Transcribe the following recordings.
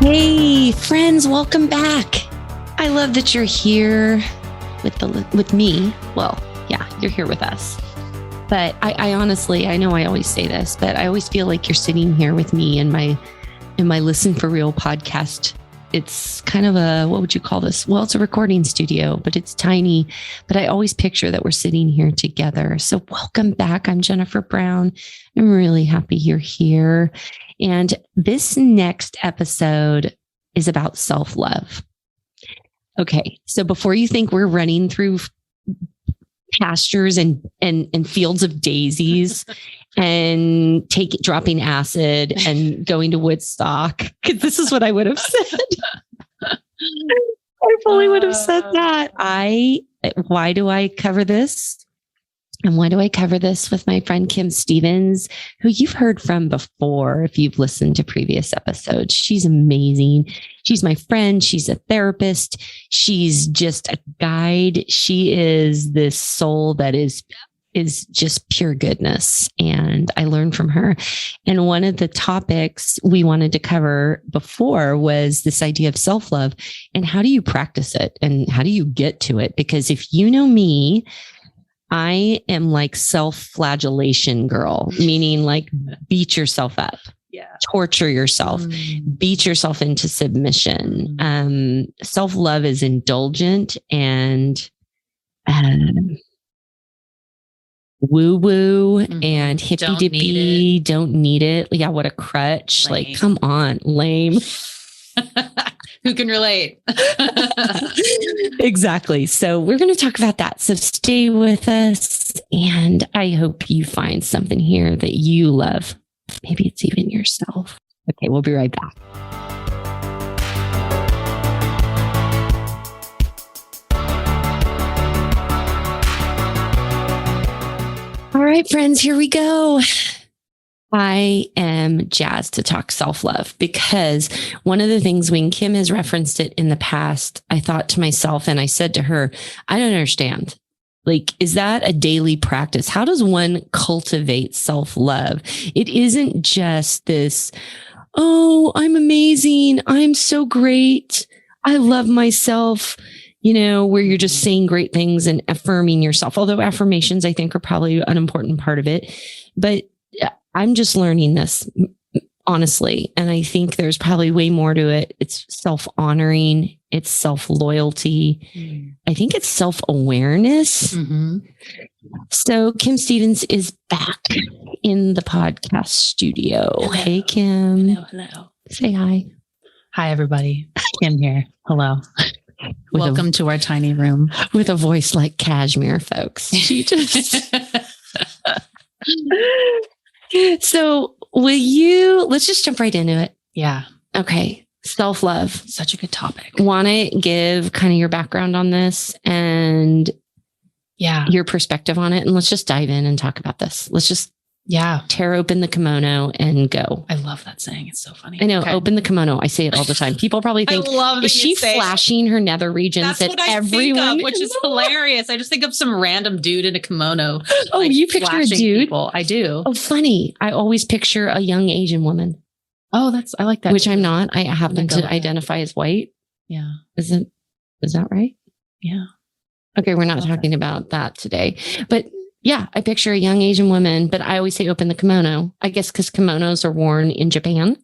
Hey, friends, welcome back. I love that you're here with me. Well, yeah, you're here with us. But I honestly, I know I always say this, but I always feel like you're sitting here with me in my Listen for Real podcast. It's kind of a, what would you call this? Well, it's a recording studio, but it's tiny. But I always picture that we're sitting here together. So welcome back. I'm Jennifer Brown. I'm really happy you're here. And this next episode is about self-love. Okay, so before you think we're running through pastures and fields of daisies and dropping acid and going to Woodstock, because this is what I would have said. I fully would have said that. Why do I cover this? And why do I cover this with my friend Kim Stevens, who you've heard from before if you've listened to previous episodes? She's amazing. She's my friend. She's a therapist. She's just a guide. She is this soul that is just pure goodness. And I learned from her. And one of the topics we wanted to cover before was this idea of self-love and how do you practice it and how do you get to it? Because if you know me, I am like self-flagellation girl, meaning like beat yourself up, torture yourself, beat yourself into submission. Self-love is indulgent and woo-woo and hippy-dippy, don't need it. Yeah, what a crutch. Lame. Like, come on, lame. Who can relate? Exactly. So we're going to talk about that. So stay with us. And I hope you find something here that you love. Maybe it's even yourself. Okay, we'll be right back. All right, friends, here we go. I am jazzed to talk self-love because one of the things when Kim has referenced it in the past, I thought to myself and I said to her, I don't understand. Like, is that a daily practice? How does one cultivate self-love? It isn't just this, oh, I'm amazing. I'm so great. I love myself, where you're just saying great things and affirming yourself. Although affirmations, I think, are probably an important part of it. But I'm just learning this, honestly. And I think there's probably way more to it. It's self-honoring. It's self-loyalty. I think it's self-awareness. So Kim Stevens is back in the podcast studio. Hello. Hey, Kim. Hello. Say hi. Hi, everybody. Kim here. Hello. Welcome to our tiny room. With a voice like cashmere, folks. She just... So let's just jump right into it. Yeah. Okay. Self-love. Such a good topic. Want to give kind of your background on this and your perspective on it. And let's just dive in and talk about this. Let's just tear open the kimono and go. I love that saying. It's so funny. I know. Okay. Open the kimono. I say it all the time. People probably think, is she flashing her nether regions at everyone? Think of, which is hilarious. I just think of some random dude in a kimono. Oh, you picture a dude? People. I do. Oh, funny. I always picture a young Asian woman. Oh, I like that. Which I'm not. I happen to identify as white. Yeah. Is that right? Yeah. Okay. We're not talking about that today, but yeah, I picture a young Asian woman, but I always say open the kimono. I guess because kimonos are worn in Japan.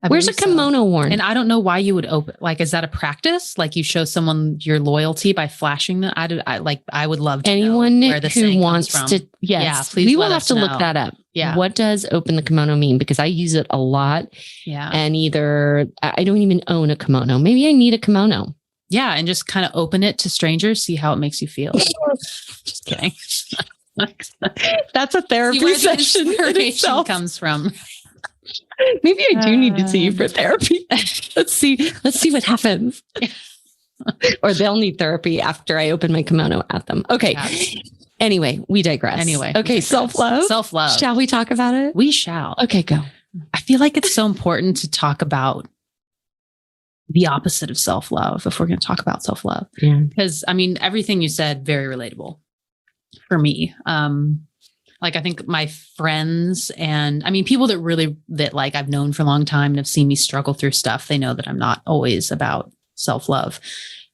Where's a kimono worn? And I don't know why you would open. Like, is that a practice? Like, you show someone your loyalty by flashing them? I would love to anyone know where this who wants to. Yes, yeah, please. We will have to look that up. Yeah, what does open the kimono mean? Because I use it a lot. Yeah, and I don't even own a kimono. Maybe I need a kimono. Yeah, and just kind of open it to strangers, see how it makes you feel. Just kidding. That's a therapy session. Inspiration comes from. Maybe I do need to see you for therapy. Let's see what happens. Or they'll need therapy after I open my kimono at them. Okay. Yeah. Anyway, we digress. Okay. Self-love. Self-love. Shall we talk about it? We shall. Okay, go. I feel like it's so important to talk about the opposite of self-love if we're going to talk about self-love. Yeah. Because everything you said, very relatable for me. Like, I think my friends and people that like I've known for a long time and have seen me struggle through stuff, they know that I'm not always about self-love.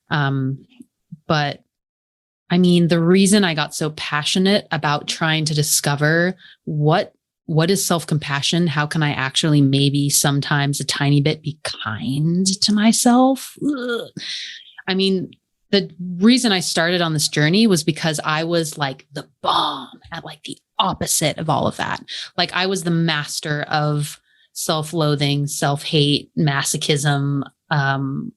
But the reason I got so passionate about trying to discover what is self-compassion, how can I actually maybe sometimes a tiny bit be kind to myself? The reason I started on this journey was because I was like the bomb at like the opposite of all of that. Like, I was the master of self-loathing, self-hate, masochism. I was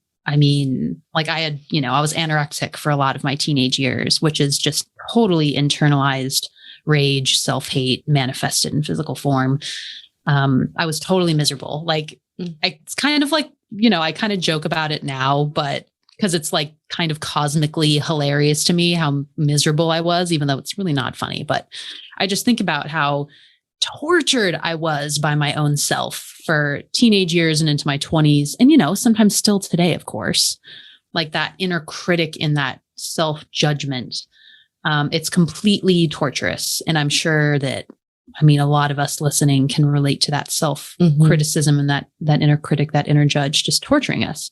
anorexic for a lot of my teenage years, which is just totally internalized rage, self-hate manifested in physical form. I was totally miserable. Like, it's kind of like, I kind of joke about it now, but because it's like kind of cosmically hilarious to me how miserable I was, even though it's really not funny. But I just think about how tortured I was by my own self for teenage years and into my 20s. And, sometimes still today, of course, like that inner critic in that self-judgment. It's completely torturous. And I'm sure that, a lot of us listening can relate to that self-criticism and that inner critic, that inner judge just torturing us.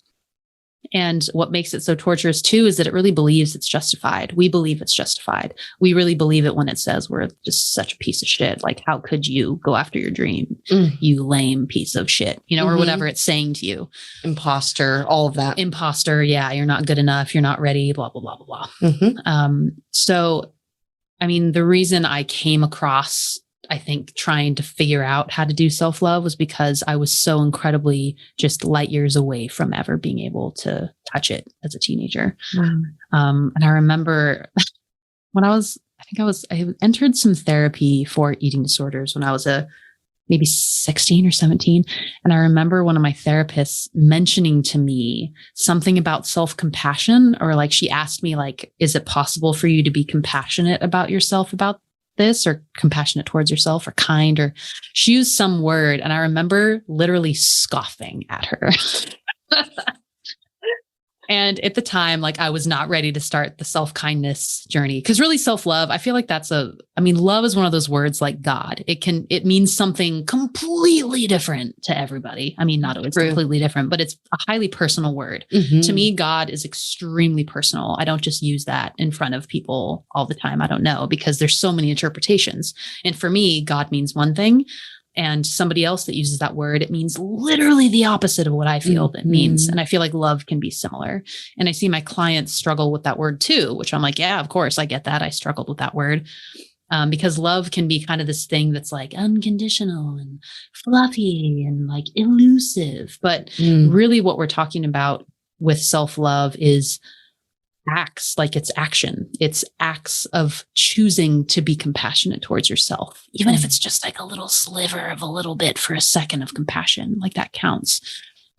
And what makes it so torturous too is that it really believes it's justified. We believe it's justified. We really believe it when it says we're just such a piece of shit. Like, how could you go after your dream? You lame piece of shit, or whatever it's saying to you. Imposter, all of that. Imposter. Yeah. You're not good enough. You're not ready, blah, blah, blah, blah, blah. So, the reason I came across, I think, trying to figure out how to do self-love was because I was so incredibly just light years away from ever being able to touch it as a teenager. And I remember when I entered some therapy for eating disorders when I was maybe 16 or 17. And I remember one of my therapists mentioning to me something about self-compassion, or like she asked me, like, is it possible for you to be compassionate about yourself about this, or compassionate towards yourself, or kind, or she used some word. And I remember literally scoffing at her. And at the time, like, I was not ready to start the self-kindness journey, because really self-love, I feel like love is one of those words like God. It means something completely different to everybody. Not always completely different, but it's a highly personal word. To me, God is extremely personal. I don't just use that in front of people all the time. I don't know, because there's so many interpretations. And for me, God means one thing. And somebody else that uses that word, it means literally the opposite of what I feel it means. And I feel like love can be similar. And I see my clients struggle with that word too, which I'm like, yeah, of course, I get that. I struggled with that word because love can be kind of this thing that's like unconditional and fluffy and like elusive. But really what we're talking about with self-love is acts, like it's action. It's acts of choosing to be compassionate towards yourself, even if it's just like a little sliver of a little bit for a second of compassion, like that counts.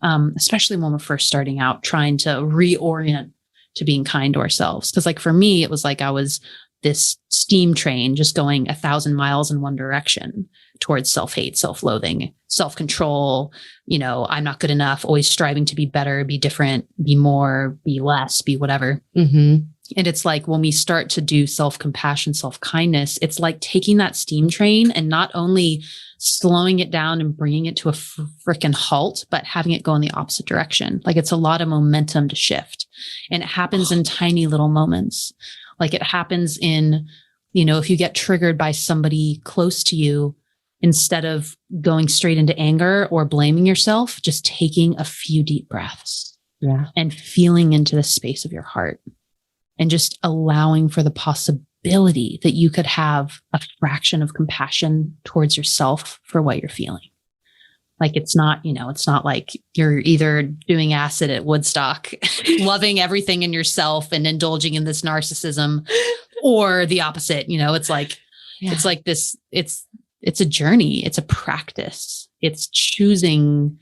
Especially when we're first starting out, trying to reorient to being kind to ourselves. Cause like for me, it was like I was this steam train just going 1,000 miles in one direction towards self-hate, self-loathing, self-control. I'm not good enough, always striving to be better, be different, be more, be less, be whatever. And it's like when we start to do self-compassion, self-kindness, it's like taking that steam train and not only slowing it down and bringing it to a freaking halt, but having it go in the opposite direction. Like it's a lot of momentum to shift. And it happens in tiny little moments. Like it happens in, if you get triggered by somebody close to you, instead of going straight into anger or blaming yourself, just taking a few deep breaths and feeling into the space of your heart and just allowing for the possibility that you could have a fraction of compassion towards yourself for what you're feeling. Like it's not, it's not like you're either doing acid at Woodstock, loving everything in yourself and indulging in this narcissism, or the opposite. It's like, it's like this, it's a journey. It's a practice. It's choosing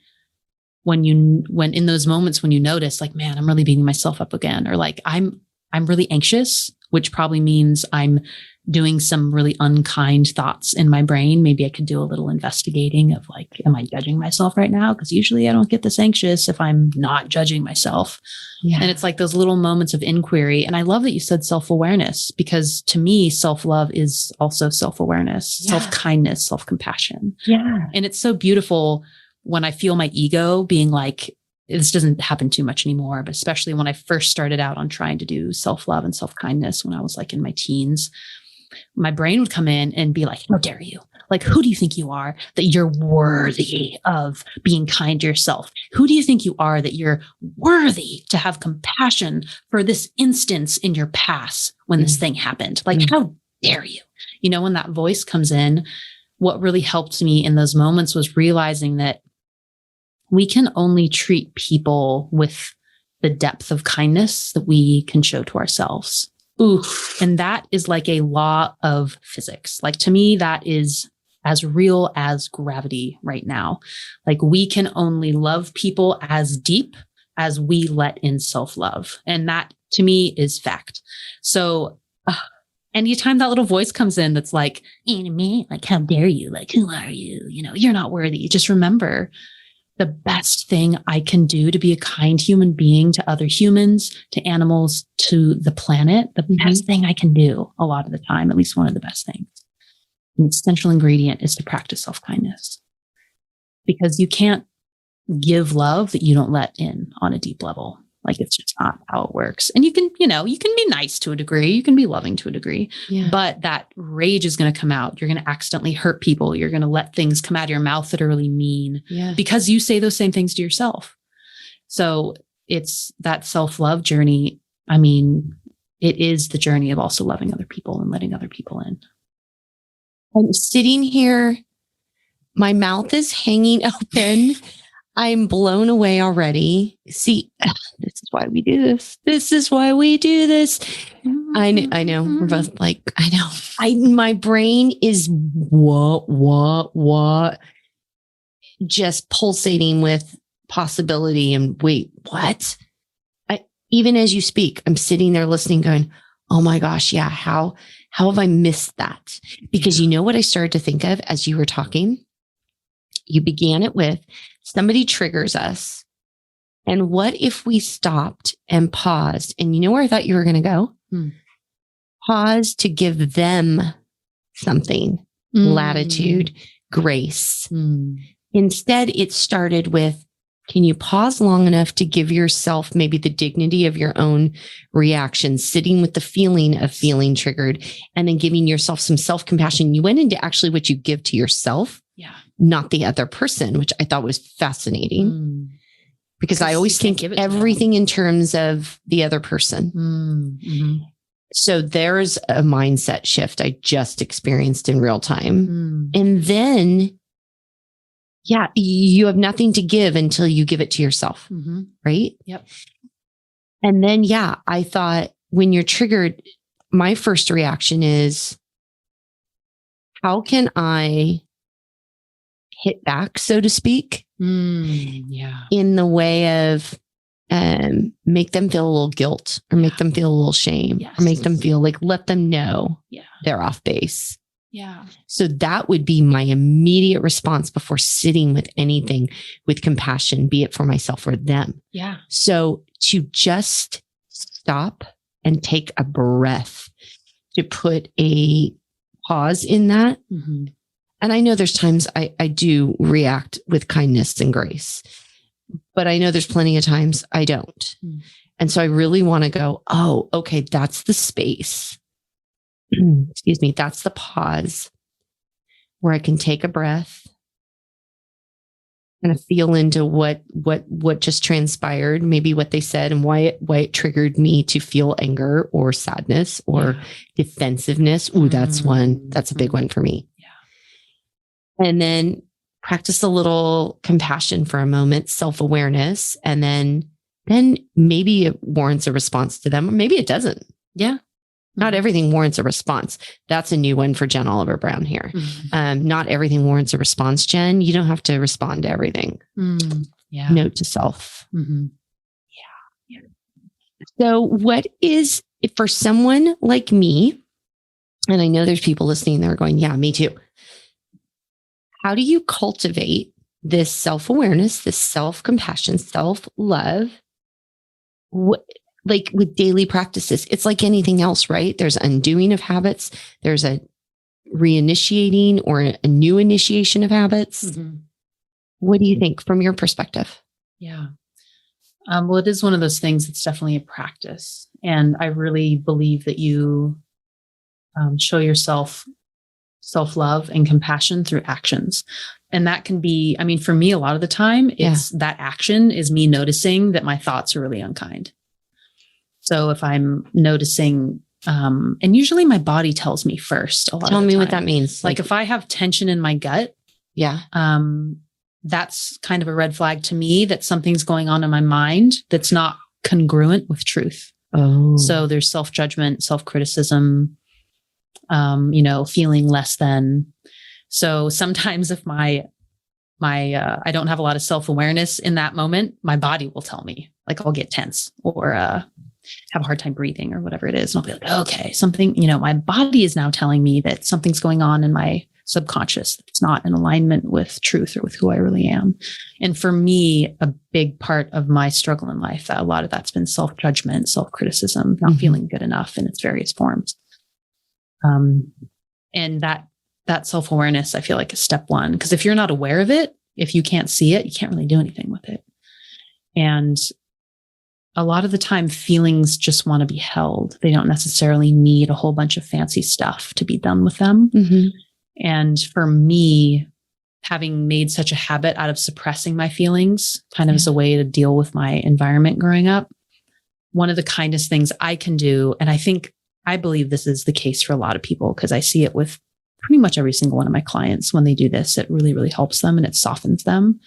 when in those moments when you notice like, man, I'm really beating myself up again, or like I'm really anxious, which probably means I'm doing some really unkind thoughts in my brain, maybe I could do a little investigating of like, am I judging myself right now? Because usually I don't get this anxious if I'm not judging myself. Yeah. And it's like those little moments of inquiry. And I love that you said self-awareness, because to me, self-love is also self-awareness, self-kindness, self-compassion. Yeah. And it's so beautiful when I feel my ego being like, this doesn't happen too much anymore, but especially when I first started out on trying to do self-love and self-kindness when I was like in my teens, my brain would come in and be like, how dare you? Like, who do you think you are that you're worthy of being kind to yourself? Who do you think you are that you're worthy to have compassion for this instance in your past when this thing happened? Like, how dare you? You know, when that voice comes in, what really helped me in those moments was realizing that we can only treat people with the depth of kindness that we can show to ourselves. Oof. And that is like a law of physics. Like, to me, that is as real as gravity right now. Like, we can only love people as deep as we let in self-love. And that to me is fact. So anytime that little voice comes in, that's like, me, like, how dare you? Like, who are you? You know, you're not worthy. Just remember, the best thing I can do to be a kind human being to other humans, to animals, to the planet, the best thing I can do a lot of the time, at least one of the best things, an essential ingredient, is to practice self-kindness. Because you can't give love that you don't let in on a deep level. Like, it's just not how it works. And you can be nice to a degree. You can be loving to a degree, but that rage is going to come out. You're going to accidentally hurt people. You're going to let things come out of your mouth that are really mean because you say those same things to yourself. So it's that self-love journey. I mean, it is the journey of also loving other people and letting other people in. I'm sitting here. My mouth is hanging open. I'm blown away already. See, this is why we do this. This is why we do this. I know. We're both like, I know. My brain is what? Just pulsating with possibility and wait, what? Even as you speak, I'm sitting there listening, going, oh my gosh, yeah. How have I missed that? Because you know what I started to think of as you were talking? You began it with, somebody triggers us. And what if we stopped and paused? And you know where I thought you were going to go? Pause to give them something, latitude, grace. Instead, it started with, can you pause long enough to give yourself maybe the dignity of your own reaction, sitting with the feeling of feeling triggered, and then giving yourself some self-compassion? You went into actually what you give to yourself. Not the other person, which I thought was fascinating because I always think everything in terms of the other person. So there's a mindset shift I just experienced in real time. And then, you have nothing to give until you give it to yourself. Right? Yep. And then, I thought, when you're triggered, my first reaction is, how can I hit back, so to speak, in the way of make them feel a little guilt, or make them feel a little shame, or make them feel like, let them know they're off base. So that would be my immediate response before sitting with anything with compassion, be it for myself or them. So to just stop and take a breath, to put a pause in that. And I know there's times I do react with kindness and grace, but I know there's plenty of times I don't. And so I really want to go, oh, okay, that's the space. Excuse me. That's the pause where I can take a breath and feel into what just transpired, maybe what they said and why it triggered me to feel anger or sadness or defensiveness. Ooh, that's a big one for me. And then practice a little compassion for a moment, self-awareness. And then maybe it warrants a response to them, or maybe it doesn't. Not everything warrants a response. That's a new one for Jen Oliver Brown here. Not everything warrants a response, Jen. You don't have to respond to everything. Note to self. So what is, for someone like me And I know there's people listening that are going, yeah, me too. How do you cultivate this self-awareness, this self-compassion, self-love, like with daily practices? It's like anything else, right? There's undoing of habits. There's a reinitiating or a new initiation of habits. Mm-hmm. What do you think from your perspective? Yeah. Well, it is one of those things that's definitely a practice. And I really believe that you show yourself self-love and compassion through actions. And that can be, I mean, for me, a lot of the time, it's that action is me noticing that my thoughts are really unkind. So if I'm noticing, and usually my body tells me first a lot of the time. Tell me what that means. Like if I have tension in my gut, that's kind of a red flag to me that something's going on in my mind that's not congruent with truth. Oh. So there's self-judgment, self-criticism, feeling less than. So sometimes if I don't have a lot of self-awareness in that moment, my body will tell me, like I'll get tense or have a hard time breathing or whatever it is. And I'll be like, okay, something, my body is now telling me that something's going on in my subconscious. It's not in alignment with truth or with who I really am. And for me, a big part of my struggle in life, a lot of that's been self-judgment, self-criticism, not feeling good enough in its various forms. And that self-awareness, I feel like is step one, because if you're not aware of it, if you can't see it, you can't really do anything with it. And a lot of the time feelings just want to be held. They don't necessarily need a whole bunch of fancy stuff to be done with them. Mm-hmm. And for me, having made such a habit out of suppressing my feelings kind of as a way to deal with my environment growing up, one of the kindest things I can do, and I believe this is the case for a lot of people because I see it with pretty much every single one of my clients. When they do this, it really, really helps them and it softens them,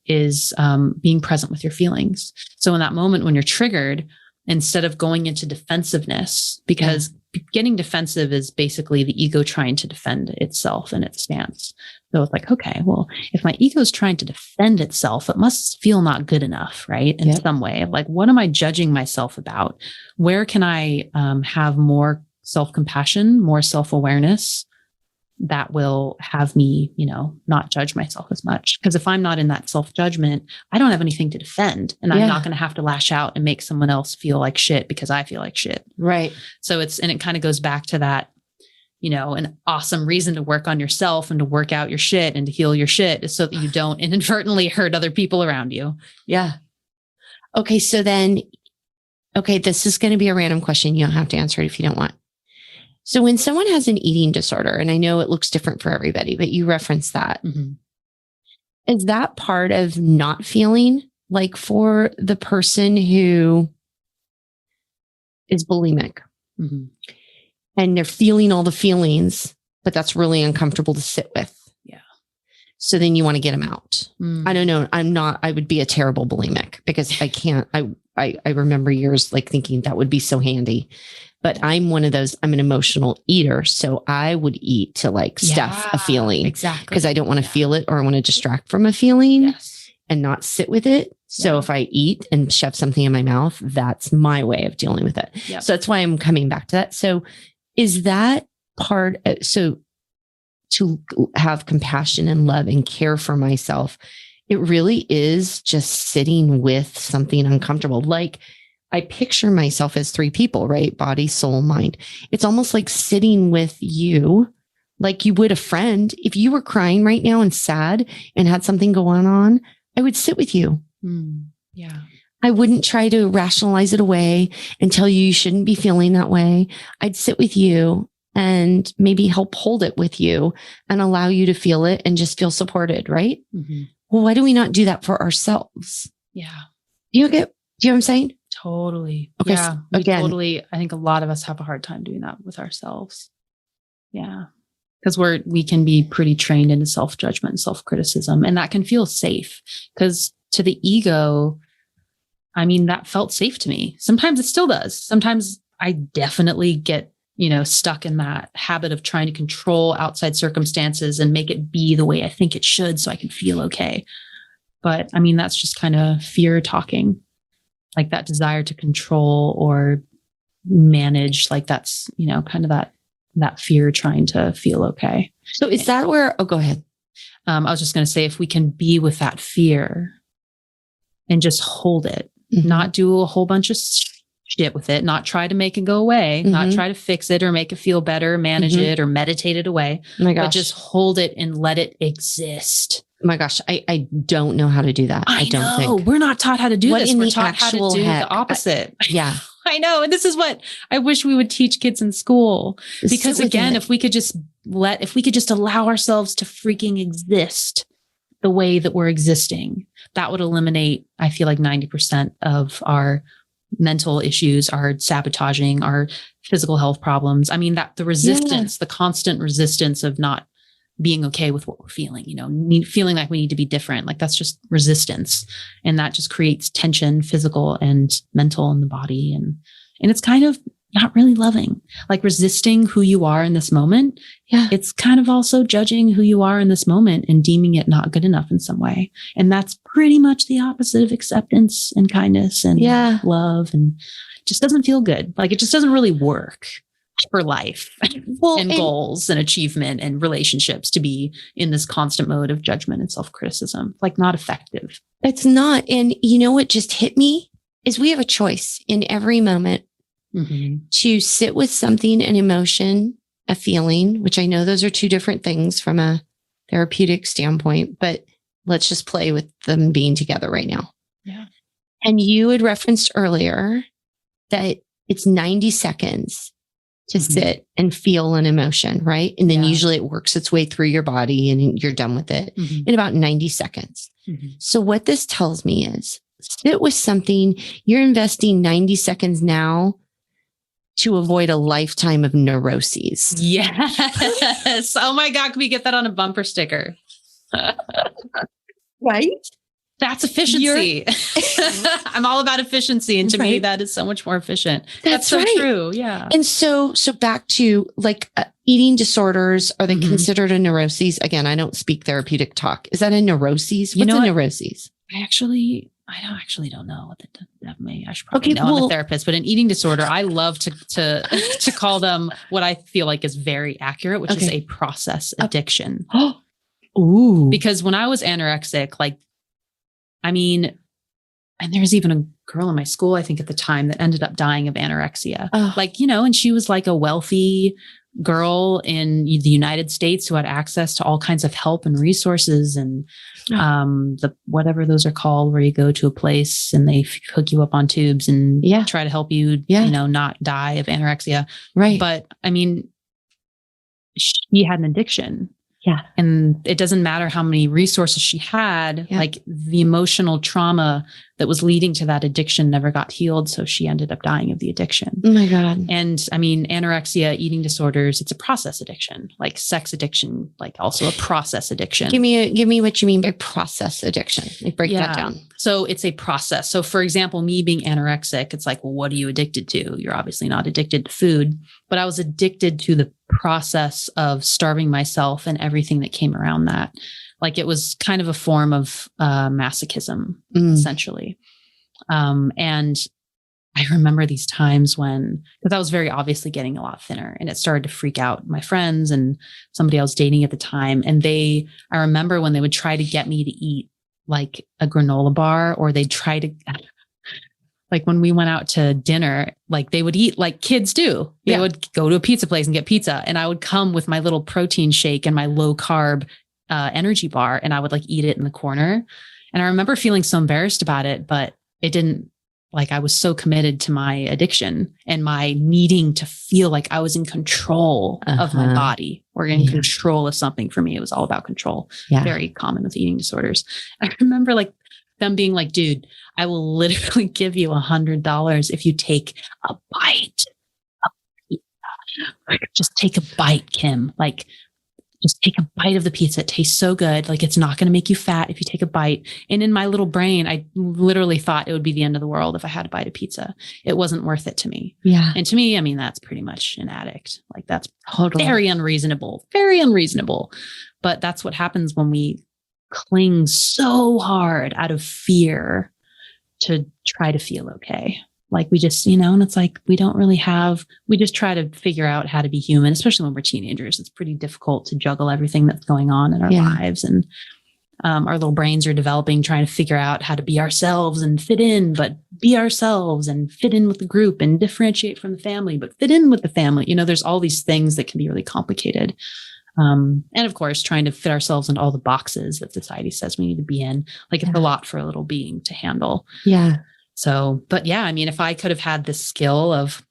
is being present with your feelings. So in that moment when you're triggered, instead of going into defensiveness, because getting defensive is basically the ego trying to defend itself and its stance. So it's like, okay, well, if my ego is trying to defend itself, it must feel not good enough, right? In some way, like, what am I judging myself about? Where can I have more self-compassion, more self-awareness that will have me, not judge myself as much? Because if I'm not in that self-judgment, I don't have anything to defend, and I'm not going to have to lash out and make someone else feel like shit because I feel like shit. Right. So it kind of goes back to that, an awesome reason to work on yourself and to work out your shit and to heal your shit is so that you don't inadvertently hurt other people around you. Yeah. Okay. So then, this is going to be a random question. You don't have to answer it if you don't want. So when someone has an eating disorder, and I know it looks different for everybody, but you referenced that, is that part of not feeling? Like for the person who is bulimic and they're feeling all the feelings, but that's really uncomfortable to sit with. Yeah. So then you want to get them out. I don't know. I would be a terrible bulimic because I can't, I remember years like thinking that would be so handy. But I'm one of those, I'm an emotional eater. So I would eat to like stuff a feeling. Exactly. Because I don't want to feel it or I want to distract from a feeling and not sit with it. So if I eat and shove something in my mouth, that's my way of dealing with it. Yep. So that's why I'm coming back to that. So is that part, so to have compassion and love and care for myself, it really is just sitting with something uncomfortable. Like, I picture myself as three people, right? Body, soul, mind. It's almost like sitting with you, like you would a friend. If you were crying right now and sad and had something going on, I would sit with you. Yeah. I wouldn't try to rationalize it away and tell you shouldn't be feeling that way. I'd sit with you and maybe help hold it with you and allow you to feel it and just feel supported, right? Well, why do we not do that for ourselves? Yeah. Do you know what I'm saying? Totally. Okay. Yeah. So again, I think a lot of us have a hard time doing that with ourselves. Yeah. Because we can be pretty trained into self-judgment and self-criticism, and that can feel safe because to the ego, I mean, that felt safe to me. Sometimes it still does. Sometimes I definitely get, stuck in that habit of trying to control outside circumstances and make it be the way I think it should so I can feel okay. But I mean, that's just kind of fear talking. Like that desire to control or manage, like that's, kind of that that fear trying to feel okay. So is that where, oh, go ahead. I was just going to say, if we can be with that fear and just hold it, not do a whole bunch of shit with it, not try to make it go away, not try to fix it or make it feel better, manage it or meditate it away, Oh my gosh. but just hold it and let it exist. Oh my gosh. I don't know how to do that. I don't think. We're not taught how to do What this. in We're the taught how to actual do heck? the opposite. Yeah. I know. And this is what I wish we would teach kids in school. Because Sit with again, it. if we could just allow ourselves to freaking exist the way that we're existing, that would eliminate, I feel like 90% of our mental issues, our sabotaging, our physical health problems. I mean, that the resistance, the constant resistance of not being okay with what we're feeling, feeling like we need to be different. Like that's just resistance. And that just creates tension, physical and mental in the body. And it's kind of not really loving, like resisting who you are in this moment. Yeah. It's kind of also judging who you are in this moment and deeming it not good enough in some way. And that's pretty much the opposite of acceptance and kindness and love, and just doesn't feel good. Like it just doesn't really work for life and goals and achievement and relationships to be in this constant mode of judgment and self-criticism, like not effective. It's not. And you know what just hit me is we have a choice in every moment to sit with something, an emotion, a feeling, which I know those are two different things from a therapeutic standpoint, but let's just play with them being together right now. Yeah. And you had referenced earlier that it's 90 seconds to sit and feel an emotion, right? And then usually it works its way through your body and you're done with it in about 90 seconds. So what this tells me is sit with something, you're investing 90 seconds now to avoid a lifetime of neuroses. Yes. Oh my God. Can we get that on a bumper sticker? Right? That's efficiency. I'm all about efficiency. And to me, that is so much more efficient. That's so true. Yeah. And so back to like eating disorders, are they considered a neuroses? Again, I don't speak therapeutic talk. Is that a neuroses? What's a neuroses? I actually don't know what that definitely. I should probably know. I'm a therapist, but an eating disorder, I love to call them what I feel like is very accurate, which is a process addiction. Ooh. Because when I was anorexic, and there's even a girl in my school, I think at the time, that ended up dying of anorexia. And she was like a wealthy girl in the United States who had access to all kinds of help and resources and the whatever those are called, where you go to a place and they hook you up on tubes and try to help you, not die of anorexia. Right. But she had an addiction. Yeah. And it doesn't matter how many resources she had, like the emotional trauma that was leading to that addiction never got healed. So she ended up dying of the addiction. Oh my God. And anorexia, eating disorders, it's a process addiction, like sex addiction, like also a process addiction. Give me what you mean by process addiction. Like break that down. So it's a process. So for example, me being anorexic, it's like, well, what are you addicted to? You're obviously not addicted to food, but I was addicted to the process of starving myself and everything that came around that. Like it was kind of a form of masochism, essentially. And I remember these times because I was very obviously getting a lot thinner, and it started to freak out my friends and somebody I was dating at the time. And I remember when they would try to get me to eat like a granola bar, or they'd try to, like when we went out to dinner, like they would eat like kids do. They would go to a pizza place and get pizza. And I would come with my little protein shake and my low carb energy bar, and I would like eat it in the corner. And I remember feeling so embarrassed about it, but it didn't, like I was so committed to my addiction and my needing to feel like I was in control of my body, or in control of something. For me, it was all about control. Very common with eating disorders. I remember like them being like, dude, I will literally give you $100 if you take a bite of pizza. Just take a bite, Kim. Like, just take a bite of the pizza. It tastes so good. Like, it's not going to make you fat if you take a bite. And in my little brain, I literally thought it would be the end of the world if I had a bite of pizza. It wasn't worth it to me. Yeah. And to me, that's pretty much an addict. Like, that's very unreasonable, very unreasonable. But that's what happens when we cling so hard out of fear to try to feel okay. Like we just, and it's like, we just try to figure out how to be human, especially when we're teenagers. It's pretty difficult to juggle everything that's going on in our lives. And our little brains are developing, trying to figure out how to be ourselves and fit in, but be ourselves and fit in with the group and differentiate from the family, but fit in with the family. There's all these things that can be really complicated. And of course, trying to fit ourselves into all the boxes that society says we need to be in. Like it's a lot for a little being to handle. Yeah. So, but yeah, I mean, if I could have had this skill of,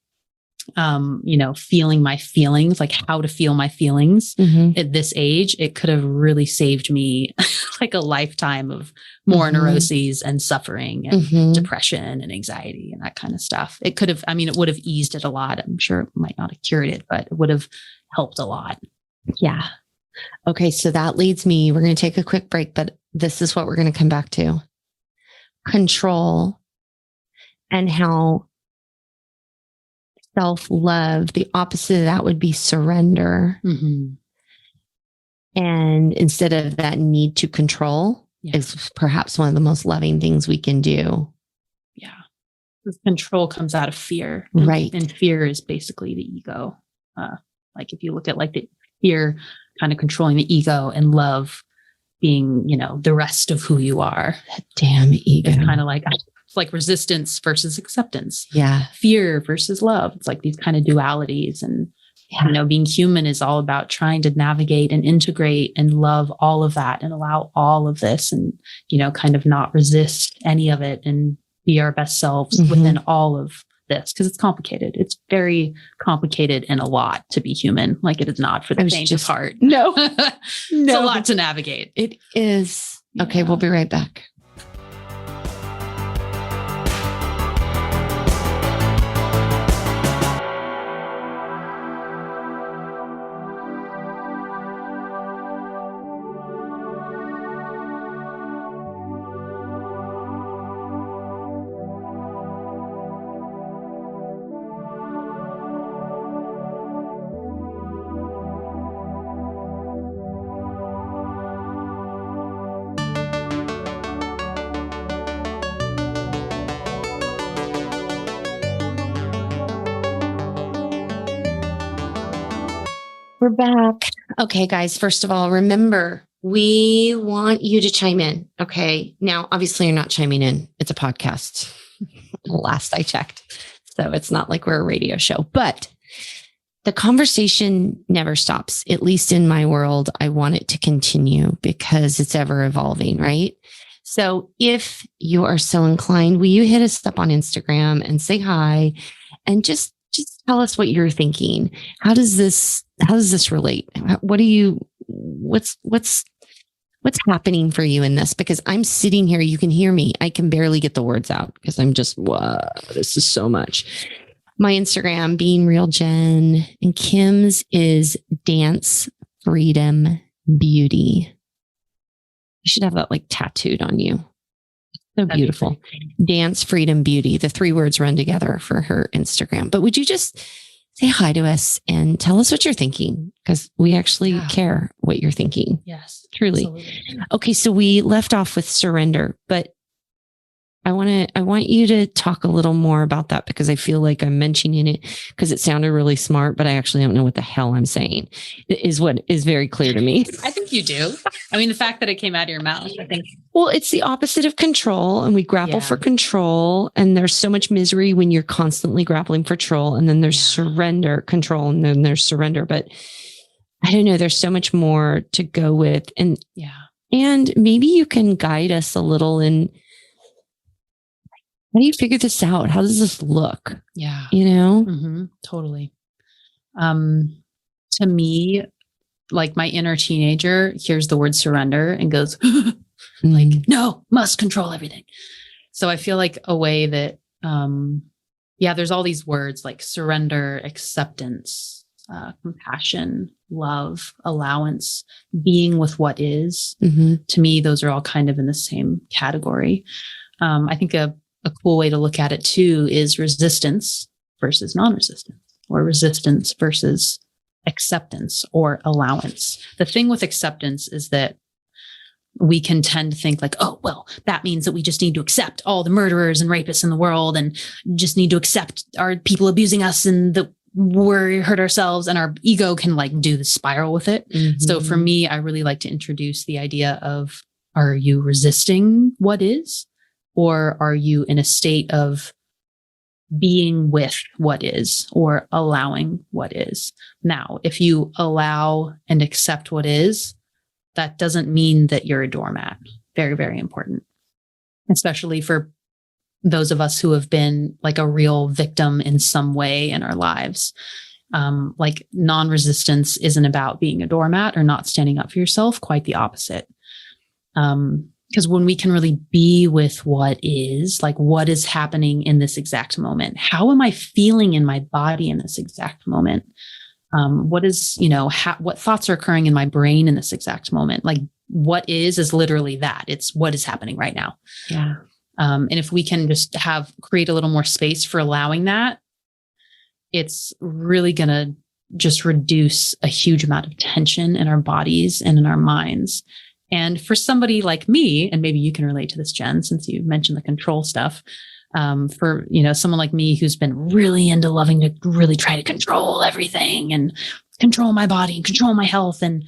feeling my feelings, like how to feel my feelings at this age, it could have really saved me like a lifetime of more neuroses and suffering and depression and anxiety and that kind of stuff. It could have, it would have eased it a lot. I'm sure it might not have cured it, but it would have helped a lot. Yeah. Okay. So that leads me, we're going to take a quick break, but this is what we're going to come back to. Control and how self-love, the opposite of that would be surrender. And instead of that need to control is perhaps one of the most loving things we can do. Yeah. Because control comes out of fear. Right. And fear is basically the ego. Like if you look at like the fear kind of controlling the ego and love being, the rest of who you are. That damn ego. It's kind of like, it's like resistance versus acceptance. Yeah. Fear versus love. It's like these kind of dualities. And, being human is all about trying to navigate and integrate and love all of that and allow all of this and, kind of not resist any of it and be our best selves within all of this. Cause it's complicated. It's very complicated and a lot to be human. Like it is not for the faint of heart. No, it's a lot to navigate. It is. Okay. We'll be right back. We're back. Okay, guys, first of all, remember, we want you to chime in. Okay. Now, obviously, you're not chiming in. It's a podcast. Last I checked. So it's not like we're a radio show, but the conversation never stops. At least in my world, I want it to continue because it's ever evolving, right? So if you are so inclined, will you hit us up on Instagram and say hi and just tell us what you're thinking. How does this relate? What's happening for you in this? Because I'm sitting here, you can hear me. I can barely get the words out because I'm just, whoa, this is so much. My Instagram, Being Real Jen, and Kim's is Dance Freedom Beauty. You should have that like tattooed on you. So beautiful. Dance Freedom Beauty. The 3 words run together for her Instagram. But would you just say hi to us and tell us what you're thinking? Because we actually care what you're thinking. Yes, truly. Absolutely. Okay. So we left off with surrender, but I want you to talk a little more about that because I feel like I'm mentioning it because it sounded really smart, but I actually don't know what the hell I'm saying is what is very clear to me. I think you do. I mean, the fact that it came out of your mouth, I think. Well, it's the opposite of control and we grapple for control. And there's so much misery when you're constantly grappling for control. And then there's control, and then there's surrender. But I don't know, there's so much more to go with. And maybe you can guide us a little in, how do you figure this out? How does this look? Yeah. Totally. To me, like my inner teenager hears the word surrender and goes, like, no, must control everything. So I feel like a way that, there's all these words like surrender, acceptance, compassion, love, allowance, being with what is. To me, those are all kind of in the same category. I think a cool way to look at it too is resistance versus non-resistance, or resistance versus acceptance or allowance. The thing with acceptance is that we can tend to think like, oh, well, that means that we just need to accept all the murderers and rapists in the world and just need to accept our people abusing us and that we hurt ourselves, and our ego can like do the spiral with it. So for me, I really like to introduce the idea of, are you resisting what is, or are you in a state of being with what is or allowing what is? Now, if you allow and accept what is, that doesn't mean that you're a doormat. Very, very important, especially for those of us who have been like a real victim in some way in our lives. Like non-resistance isn't about being a doormat or not standing up for yourself. Quite the opposite. Because when we can really be with what is, like what is happening in this exact moment, how am I feeling in my body in this exact moment? What is, what thoughts are occurring in my brain in this exact moment? Like what is literally that. It's what is happening right now. Yeah. And if we can just create a little more space for allowing that, it's really going to just reduce a huge amount of tension in our bodies and in our minds. And for somebody like me, and maybe you can relate to this, Jen, since you mentioned the control stuff, for, someone like me who's been really into loving to really try to control everything and control my body and control my health and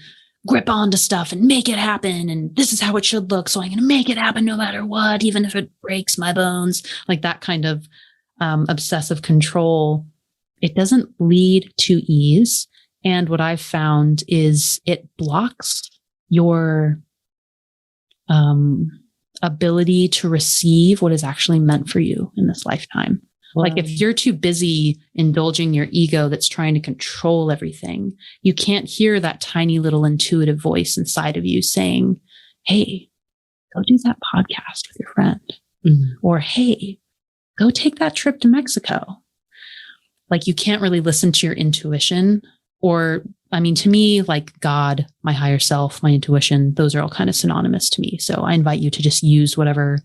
grip onto stuff and make it happen. And this is how it should look. So I'm going to make it happen no matter what, even if it breaks my bones, like that kind of obsessive control. It doesn't lead to ease. And what I've found is it blocks your ability to receive what is actually meant for you in this lifetime. Wow. Like if you're too busy indulging your ego that's trying to control everything, you can't hear that tiny little intuitive voice inside of you saying, hey, go do that podcast with your friend. Or, hey, go take that trip to Mexico. Like you can't really listen to your intuition, or, to me, like God, my higher self, my intuition, those are all kind of synonymous to me. So I invite you to just use whatever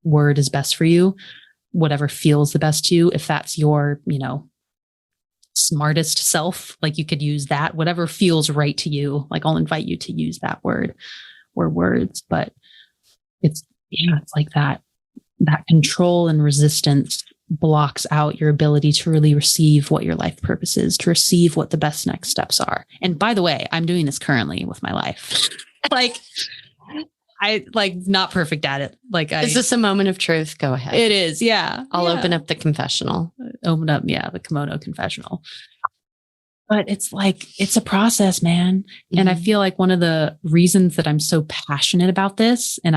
word is best for you, whatever feels the best to you. If that's your, smartest self, like you could use that, whatever feels right to you. Like I'll invite you to use that word or words, but it's like that control and resistance blocks out your ability to really receive what your life purpose is, to receive what the best next steps are. And by the way, I'm doing this currently with my life. I not perfect at it. Is this a moment of truth? Go ahead. It is. Yeah. I'll open up the confessional. Open up. Yeah. The kimono confessional. But it's a process, man. Mm-hmm. And I feel like one of the reasons that I'm so passionate about this, and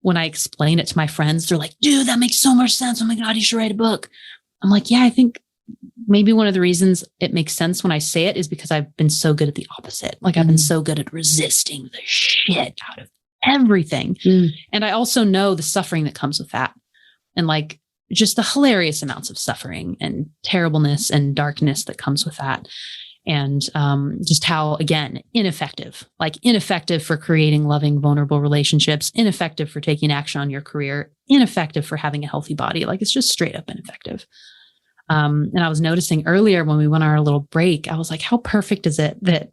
when I explain it to my friends, they're like, dude, that makes so much sense. Oh my God, you should write a book. I'm like, yeah, I think maybe one of the reasons it makes sense when I say it is because I've been so good at the opposite. Like I've been so good at resisting the shit out of everything. And I also know the suffering that comes with that. And like just the hilarious amounts of suffering and terribleness and darkness that comes with that. And just how, again, ineffective for creating loving, vulnerable relationships, ineffective for taking action on your career, ineffective for having a healthy body. Like it's just straight up ineffective. And I was noticing earlier when we went on our little break, I was like, how perfect is it that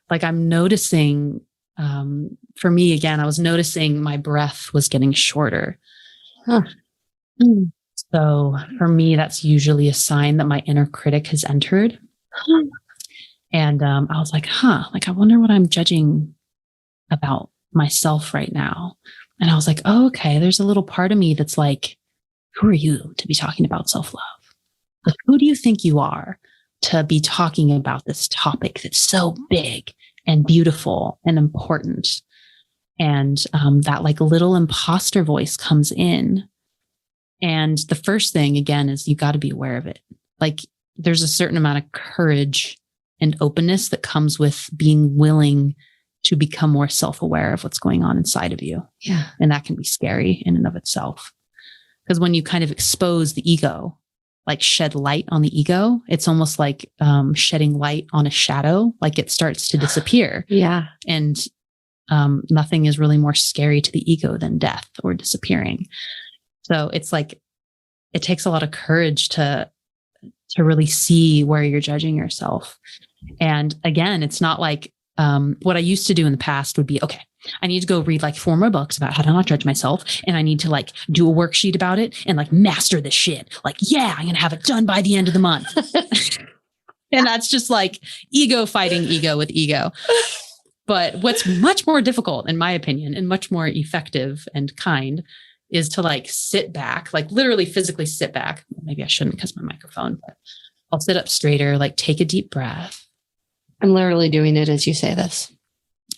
like I'm noticing, for me, again, I was noticing my breath was getting shorter. Huh. So for me, that's usually a sign that my inner critic has entered. And I was like, I wonder what I'm judging about myself right now. And I was like, oh, okay, there's a little part of me that's like, who are you to be talking about self-love? Like, who do you think you are to be talking about this topic that's so big and beautiful and important? And that like little imposter voice comes in. And the first thing, again, is you got to be aware of it. Like there's a certain amount of courage and openness that comes with being willing to become more self-aware of what's going on inside of you. Yeah. And that can be scary in and of itself. Because when you kind of expose the ego, like shed light on the ego, it's almost like shedding light on a shadow, like it starts to disappear. Yeah. And nothing is really more scary to the ego than death or disappearing. So it's like, it takes a lot of courage to really see where you're judging yourself. And again, it's not like What I used to do in the past would be, okay, I need to go read like 4 more books about how to not judge myself. And I need to like do a worksheet about it and like master this shit. Like, yeah, I'm going to have it done by the end of the month. And that's just like ego fighting ego with ego. But what's much more difficult, in my opinion, and much more effective and kind is to like sit back, like literally physically sit back. Maybe I shouldn't because my microphone, but I'll sit up straighter, like take a deep breath. I'm literally doing it as you say this.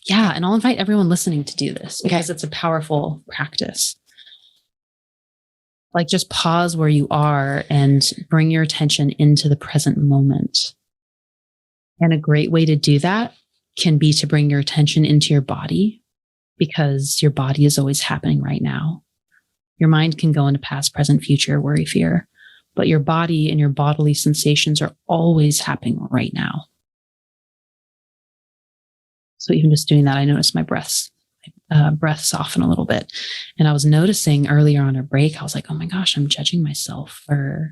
Yeah. And I'll invite everyone listening to do this because it's a powerful practice. Like just pause where you are and bring your attention into the present moment. And a great way to do that can be to bring your attention into your body because your body is always happening right now. Your mind can go into past, present, future, worry, fear, but your body and your bodily sensations are always happening right now. So even just doing that, I noticed my breath soften a little bit. And I was noticing earlier on a break, I was like, oh my gosh, I'm judging myself for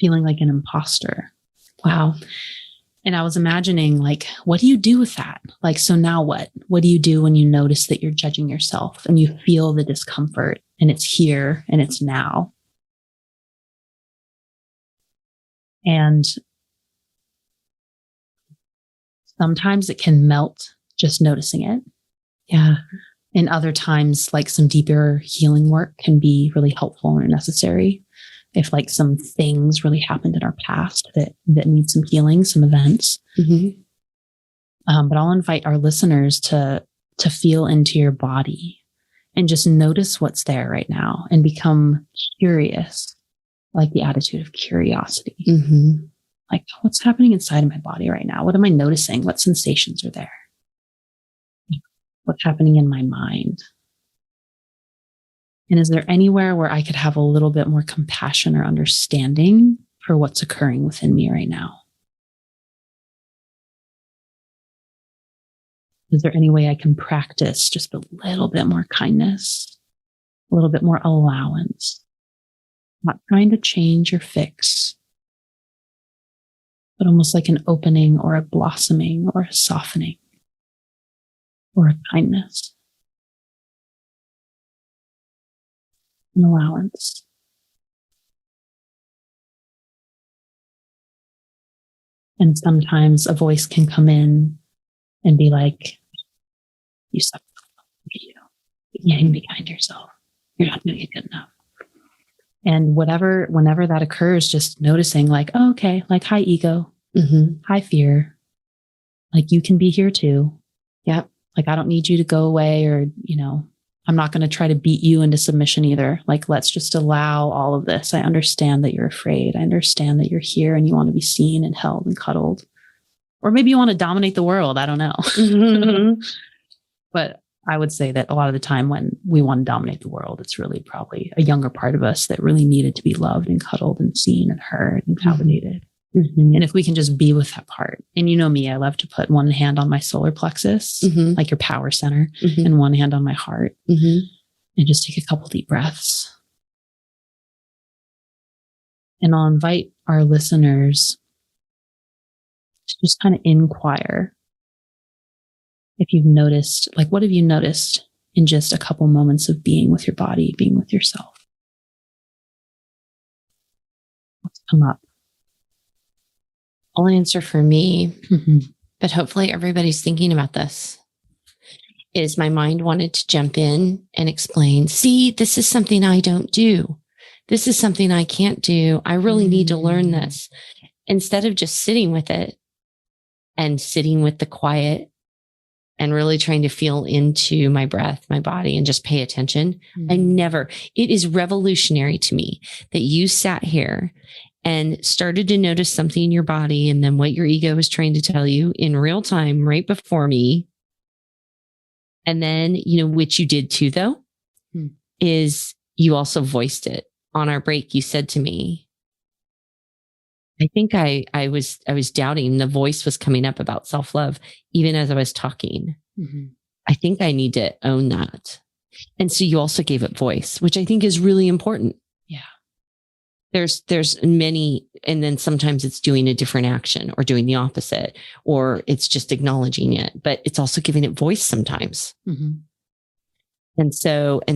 feeling like an imposter. Wow. And I was imagining, like, what do you do with that? Like, so now what? What do you do when you notice that you're judging yourself and you feel the discomfort and it's here and it's now? And sometimes it can melt just noticing it. Yeah. And other times, like some deeper healing work can be really helpful and necessary. If like some things really happened in our past that need some healing, some events. Mm-hmm. But I'll invite our listeners to feel into your body and just notice what's there right now and become curious, like the attitude of curiosity. Mm-hmm. Like, what's happening inside of my body right now? What am I noticing? What sensations are there? What's happening in my mind? And is there anywhere where I could have a little bit more compassion or understanding for what's occurring within me right now? Is there any way I can practice just a little bit more kindness, a little bit more allowance, not trying to change or fix, but almost like an opening or a blossoming or a softening or a kindness? An allowance. And sometimes a voice can come in and be like, you suck. You can't even be kind to yourself. You're not doing it good enough. And whenever that occurs, just noticing like, oh, okay, like, hi, ego. Mm-hmm. Hi, fear. Like, you can be here too. Yep. Like, I don't need you to go away or, I'm not going to try to beat you into submission either. Like, let's just allow all of this. I understand that you're afraid. I understand that you're here and you want to be seen and held and cuddled. Or maybe you want to dominate the world. I don't know. Mm-hmm. But I would say that a lot of the time when we want to dominate the world, it's really probably a younger part of us that really needed to be loved and cuddled and seen and heard and validated. Mm-hmm. And if we can just be with that part. And you know me, I love to put one hand on my solar plexus, Mm-hmm. like your power center, Mm-hmm. and one hand on my heart. Mm-hmm. And just take a couple deep breaths. And I'll invite our listeners to just kind of inquire if you've noticed, like, what have you noticed in just a couple moments of being with your body, being with yourself? What's come up? I'll answer for me, Mm-hmm. but hopefully everybody's thinking about this. Is my mind wanted to jump in and explain, see, this is something I don't do. This is something I can't do. I really need to learn this. Instead of just sitting with it and sitting with the quiet and really trying to feel into my breath, my body, and just pay attention. Mm-hmm. It is revolutionary to me that you sat here and started to notice something in your body and then what your ego was trying to tell you in real time right before me. And then, which you did too, though, is you also voiced it on our break. You said to me, I think I was doubting the voice was coming up about self-love, even as I was talking. Mm-hmm. I think I need to own that. And so you also gave it voice, which I think is really important. Yeah. there's many, and then sometimes it's doing a different action or doing the opposite, or it's just acknowledging it, but it's also giving it voice sometimes. Mm-hmm. And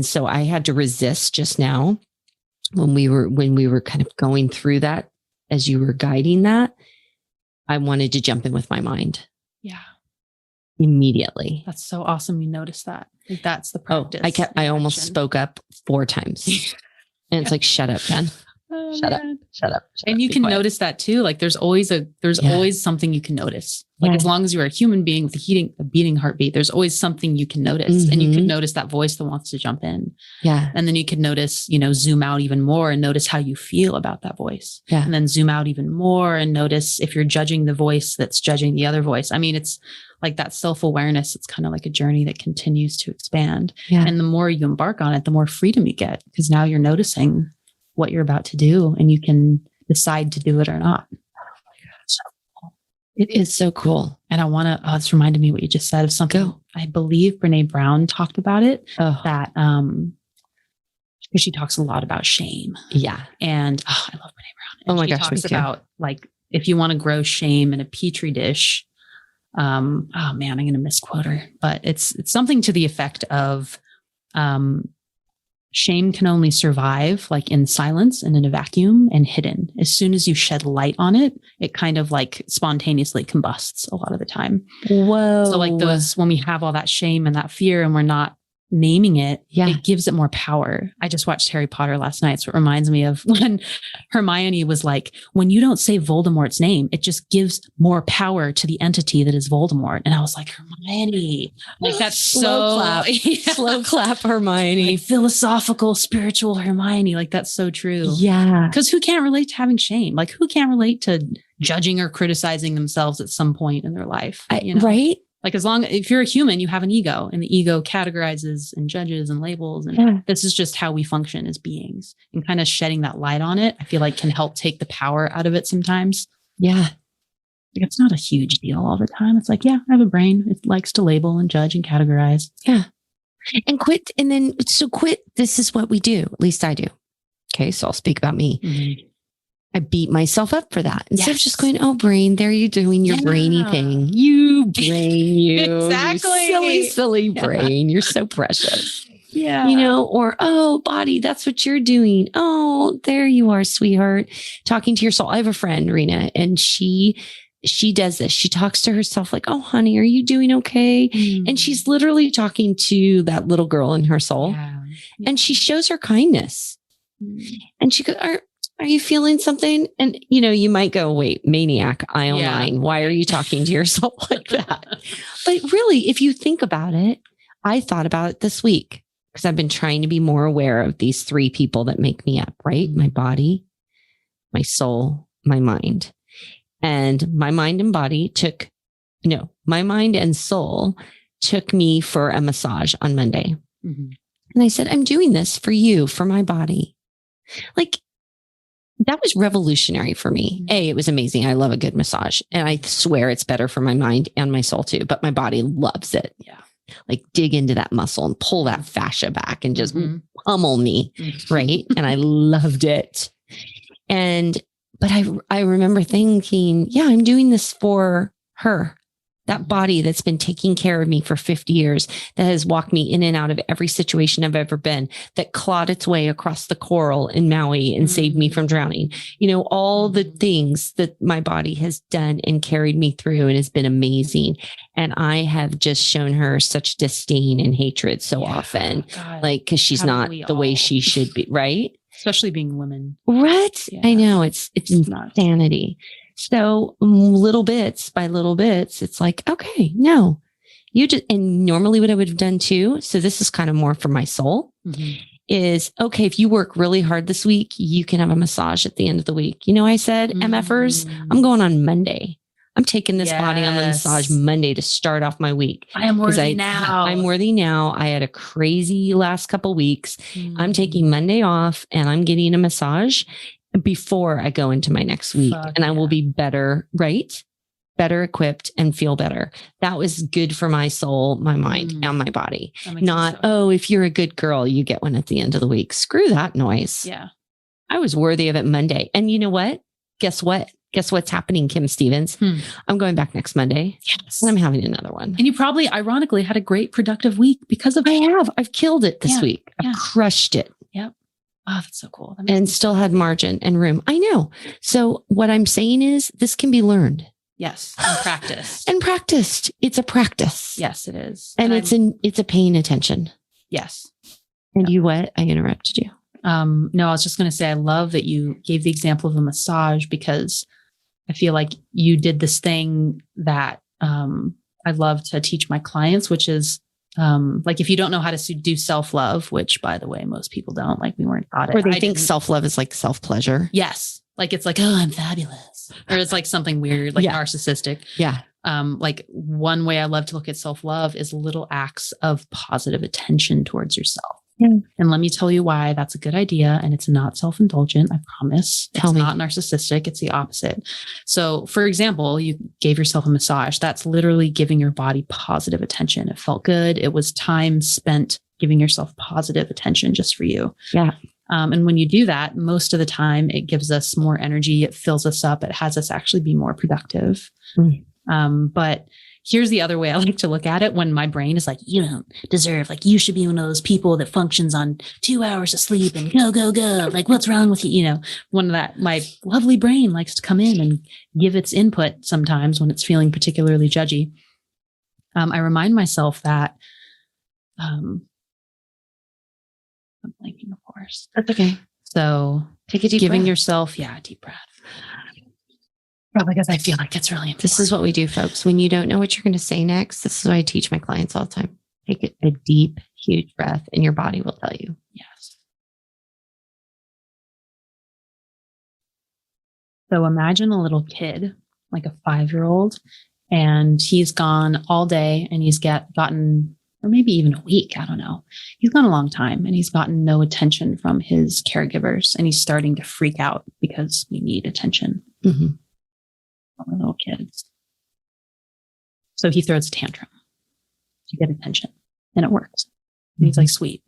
so I had to resist just now when we were kind of going through that, as you were guiding that, I wanted to jump in with my mind. Yeah. Immediately. That's so awesome. You noticed that. Like, that's the practice. I almost spoke up 4 times. And it's like, shut up, Ben. Shut up. And you can notice that too. Like there's always something you can notice. Like as long as you're a human being with a beating heartbeat, there's always something you can notice. Mm-hmm. And you can notice that voice that wants to jump in. Yeah. And then you can notice, zoom out even more and notice how you feel about that voice. Yeah. And then zoom out even more and notice if you're judging the voice that's judging the other voice. I mean, it's like that self-awareness. It's kind of like a journey that continues to expand. Yeah. And the more you embark on it, the more freedom you get, because now you're noticing what you're about to do and you can decide to do it or not. Oh my God. It is so cool. And I want to, it's reminded me what you just said of something. I believe Brene Brown talked about it, that, because she talks a lot about shame. Yeah. And I love Brene Brown. And oh my she gosh. talks about like, if you want to grow shame in a petri dish, oh man, I'm going to misquote her, but it's something to the effect of, shame can only survive like in silence and in a vacuum and hidden. As soon as you shed light on it, it kind of like spontaneously combusts a lot of the time. Whoa. So like when we have all that shame and that fear and we're not naming it, it gives it more power. I just watched Harry Potter last night. So it reminds me of when Hermione was like, when you don't say Voldemort's name, it just gives more power to the entity that is Voldemort. And I was like, Hermione, like that's slow clap. Slow clap, Hermione. Like philosophical, spiritual Hermione. Like that's so true. Yeah. Because who can't relate to having shame? Like who can't relate to judging or criticizing themselves at some point in their life? Right? Like if you're a human, you have an ego, and the ego categorizes and judges and labels. And this is just how we function as beings, and kind of shedding that light on it, I feel like can help take the power out of it sometimes. Yeah. Like it's not a huge deal all the time. It's like, I have a brain. It likes to label and judge and categorize. Yeah. And quit. This is what we do. At least I do. Okay. So I'll speak about me. Mm-hmm. I beat myself up for that. Instead of just going, oh, brain, there you're doing your brainy thing. You brain, you. Exactly. You silly brain. You're so precious. Yeah. Or, oh, body, that's what you're doing. Oh, there you are, sweetheart. Talking to your soul. I have a friend, Rena, and she does this. She talks to herself like, oh, honey, are you doing okay? Mm. And she's literally talking to that little girl in her soul. Yeah. And she shows her kindness. Mm. And she goes, are you feeling something? And, you might go, wait, maniac, IO9. Why are you talking to yourself like that? But really, if you think about it, I thought about it this week because I've been trying to be more aware of these 3 people that make me up, right? My body, my soul, my mind. And my mind and soul took me for a massage on Monday. Mm-hmm. And I said, I'm doing this for you, for my body. Like, that was revolutionary for me. It was amazing. I love a good massage. And I swear it's better for my mind and my soul too, but my body loves it. Yeah. Like dig into that muscle and pull that fascia back and just pummel me. Mm-hmm. Right. And I loved it. But I remember thinking, I'm doing this for her. That body that's been taking care of me for 50 years, that has walked me in and out of every situation I've ever been, that clawed its way across the coral in Maui and saved me from drowning. All the things that my body has done and carried me through and has been amazing. And I have just shown her such disdain and hatred so often, because she's not the way she should be, right? Especially being women. Right? Yeah. I know. It's insanity. So little bits by little bits, it's like, okay, no, and normally what I would have done too. So this is kind of more for my soul is, okay, if you work really hard this week, you can have a massage at the end of the week. I said, MFers, I'm going on Monday. I'm taking this body on the massage Monday to start off my week. I am worthy now. I'm worthy now. I had a crazy last couple weeks. I'm taking Monday off and I'm getting a massage before I go into my next week. I will be better, right? Better equipped and feel better. That was good for my soul, my mind, and my body. Not, if you're a good girl, you get one at the end of the week. Screw that noise. Yeah. I was worthy of it Monday. And you know what? Guess what? Guess what's happening, Kim Stevens? I'm going back next Monday. Yes. And I'm having another one. And you probably, ironically, had a great productive week because of it. I've killed it this week. I've crushed it. Yep. Oh, that's so cool. And still had margin and room. I know. So what I'm saying is this can be learned. Yes. And practiced. And practiced. It's a practice. Yes, it is. And it's a paying attention. Yes. And you what? I interrupted you. No, I was just going to say, I love that you gave the example of a massage because I feel like you did this thing that I love to teach my clients, which is like if you don't know how to do self-love, which by the way, most people don't, like we weren't taught it. Or they think self-love is like self-pleasure. Yes. Like it's like, oh, I'm fabulous. Or it's like something weird, like narcissistic. Yeah. Like one way I love to look at self-love is little acts of positive attention towards yourself. Yeah. And let me tell you why that's a good idea. And it's not self-indulgent. I promise. It's not narcissistic. It's the opposite. So for example, you gave yourself a massage. That's literally giving your body positive attention. It felt good. It was time spent giving yourself positive attention just for you. Yeah. And when you do that, most of the time it gives us more energy. It fills us up. It has us actually be more productive. But here's the other way I like to look at it when my brain is like, you don't deserve, like, you should be one of those people that functions on 2 hours of sleep and go, go, go. Like, what's wrong with you? You know, my lovely brain likes to come in and give its input sometimes when it's feeling particularly judgy. I remind myself that, I'm blanking, of course. That's okay. So take a deep giving breath. yourself, deep breath. Probably because I feel like it's really important. This is what we do, folks. When you don't know what you're going to say next, this is what I teach my clients all the time. Take a deep, huge breath and your body will tell you. Yes. So imagine a little kid, like a 5-year-old, and he's gone all day and he's gotten, or maybe even a week, I don't know. He's gone a long time and he's gotten no attention from his caregivers and he's starting to freak out because we need attention. Mm-hmm. From our little kids. So he throws a tantrum to get attention and it works. And he's like, sweet.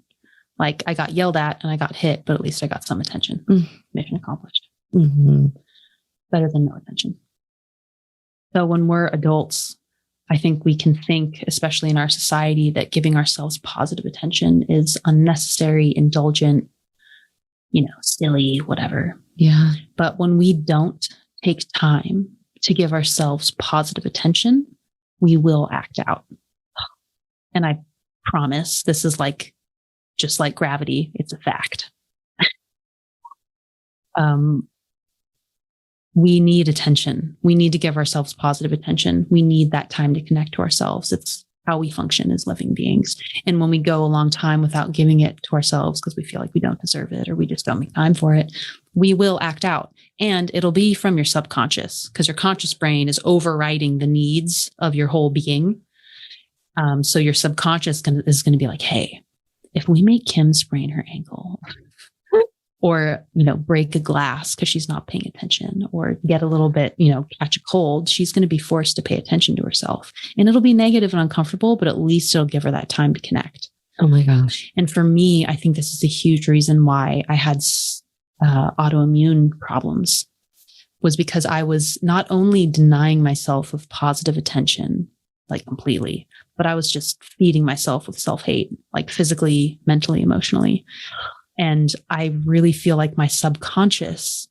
Like I got yelled at and I got hit, but at least I got some attention. Mission accomplished. Better than no attention. So when we're adults, I think we can think, especially in our society, that giving ourselves positive attention is unnecessary, indulgent, silly, whatever. Yeah. But when we don't take time to give ourselves positive attention, we will act out. And I promise this is just like gravity. It's a fact. We need attention. We need to give ourselves positive attention. We need that time to connect to ourselves. It's how we function as living beings. And when we go a long time without giving it to ourselves because we feel like we don't deserve it or we just don't make time for it, we will act out. And it'll be from your subconscious because your conscious brain is overriding the needs of your whole being. So your subconscious is going to be like, hey, if we make Kim sprain her ankle or, break a glass because she's not paying attention or get a little bit, catch a cold, she's going to be forced to pay attention to herself. And it'll be negative and uncomfortable, but at least it'll give her that time to connect. Oh my gosh. And for me, I think this is a huge reason why I had autoimmune problems was because I was not only denying myself of positive attention, like completely, but I was just feeding myself with self-hate, like physically, mentally, emotionally. And I really feel like my subconscious,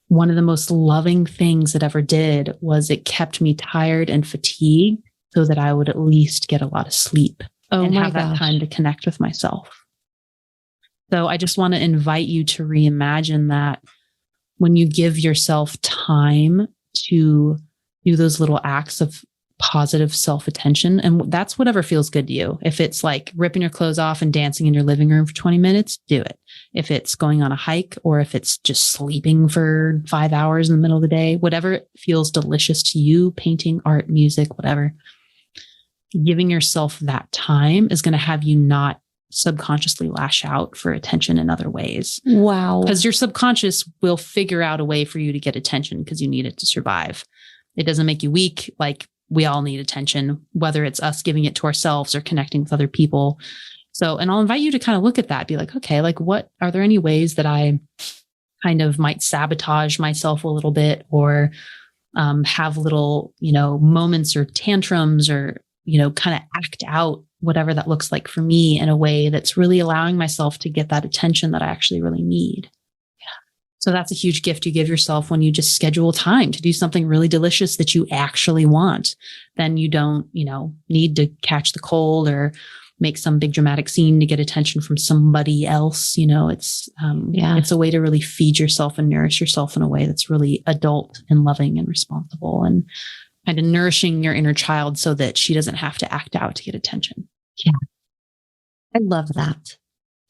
one of the most loving things it ever did was it kept me tired and fatigued so that I would at least get a lot of sleep and have that time to connect with myself. So I just want to invite you to reimagine that when you give yourself time to do those little acts of positive self-attention, and that's whatever feels good to you. If it's like ripping your clothes off and dancing in your living room for 20 minutes, do it. If it's going on a hike or if it's just sleeping for 5 hours in the middle of the day, whatever feels delicious to you, painting, art, music, whatever, giving yourself that time is going to have you not subconsciously lash out for attention in other ways. Wow. Because your subconscious will figure out a way for you to get attention because you need it to survive. It doesn't make you weak. Like we all need attention, whether it's us giving it to ourselves or connecting with other people. So, and I'll invite you to kind of look at that, be like, okay, like what are there any ways that I kind of might sabotage myself a little bit, or have little, moments or tantrums, or, kind of act out whatever that looks like for me in a way that's really allowing myself to get that attention that I actually really need. So that's a huge gift you give yourself when you just schedule time to do something really delicious that you actually want. Then you don't, need to catch the cold or make some big dramatic scene to get attention from somebody else. It's a way to really feed yourself and nourish yourself in a way that's really adult and loving and responsible, and kind of nourishing your inner child so that she doesn't have to act out to get attention. Yeah. I love that.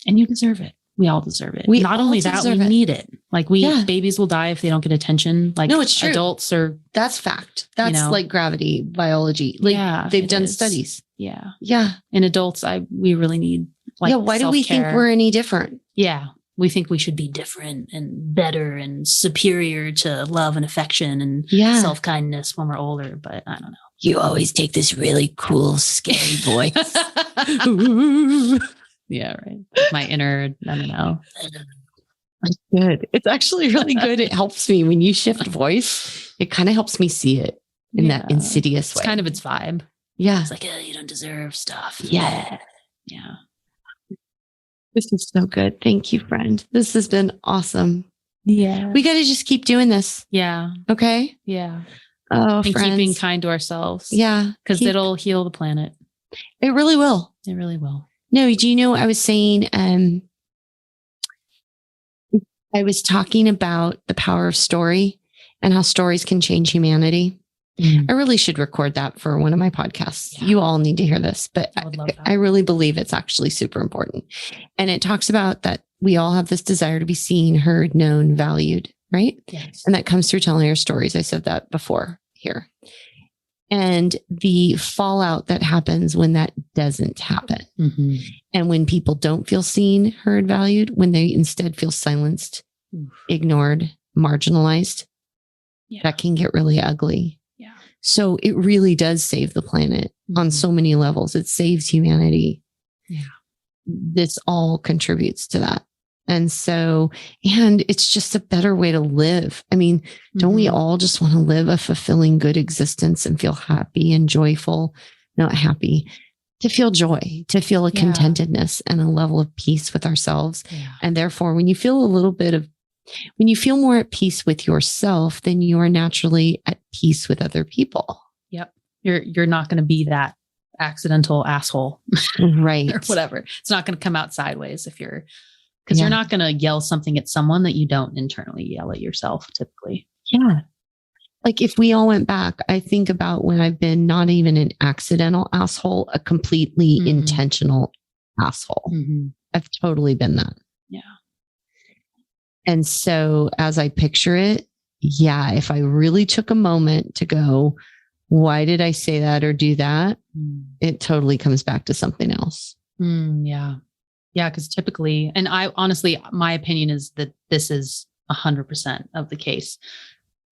And you deserve it. We all deserve it. Not only that, we need it. Like babies will die if they don't get attention. Like, no, it's true. Adults are. That's fact. That's like gravity biology. Like they've done studies. Yeah. Yeah. And adults, we really need why self-care. Do we think we're any different? Yeah. We think we should be different and better and superior to love and affection and self-kindness when we're older. But I don't know. You always take this really cool, scary voice. Yeah, right. My inner, I don't know. That's good. It's actually really good. It helps me when you shift voice. It kind of helps me see it in that insidious way. It's kind of its vibe. Yeah. It's like, you don't deserve stuff. Yeah. Yeah. This is so good. Thank you, friend. This has been awesome. Yeah. We got to just keep doing this. Yeah. Okay. Yeah. Oh, and friends. Keeping kind to ourselves. Yeah. Because it'll heal the planet. It really will. It really will. No, do you know, I was saying, I was talking about the power of story and how stories can change humanity. I really should record that for one of my podcasts. Yeah. You all need to hear this, but I really believe it's actually super important. And it talks about that we all have this desire to be seen, heard, known, valued, right? Yes. And that comes through telling our stories. I said that before here. And the fallout that happens when that doesn't happen. Mm-hmm. And when people don't feel seen, heard, valued, when they instead feel silenced, ignored, marginalized, that can get really ugly. Yeah. So it really does save the planet on so many levels. It saves humanity. Yeah. This all contributes to that. And so, and it's just a better way to live. I mean, don't we all just want to live a fulfilling, good existence and feel happy and joyful? Not happy, to feel joy, to feel a contentedness and a level of peace with ourselves. Yeah. And therefore, when you feel more at peace with yourself, then you are naturally at peace with other people. Yep. You're not going to be that accidental asshole. Right. Or whatever. It's not going to come out sideways because you're not going to yell something at someone that you don't internally yell at yourself typically. Yeah. Like if we all went back, I think about when I've been not even an accidental asshole, a completely intentional asshole. Mm-hmm. I've totally been that. Yeah. And so as I picture it, if I really took a moment to go, why did I say that or do that? It totally comes back to something else. Yeah. Yeah. Because typically, and I honestly, my opinion is that this is 100% of the case.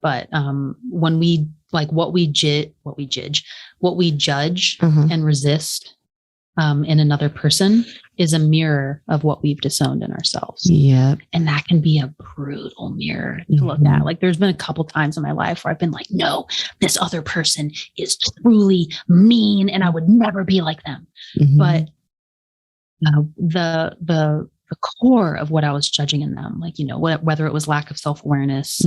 But when we what we judge and resist in another person is a mirror of what we've disowned in ourselves. Yeah. And that can be a brutal mirror to look at. Like there's been a couple times in my life where I've been like, no, this other person is truly mean and I would never be like them. Mm-hmm. But the core of what I was judging in them, like, whether it was lack of self-awareness,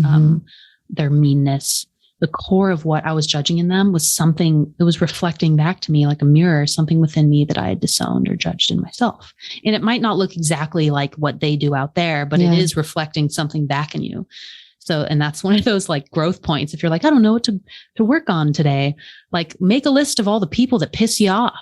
their meanness, the core of what I was judging in them was something that was reflecting back to me like a mirror, something within me that I had disowned or judged in myself. And it might not look exactly like what they do out there, but it is reflecting something back in you. So, and that's one of those like growth points. If you're like, I don't know what to work on today, like make a list of all the people that piss you off.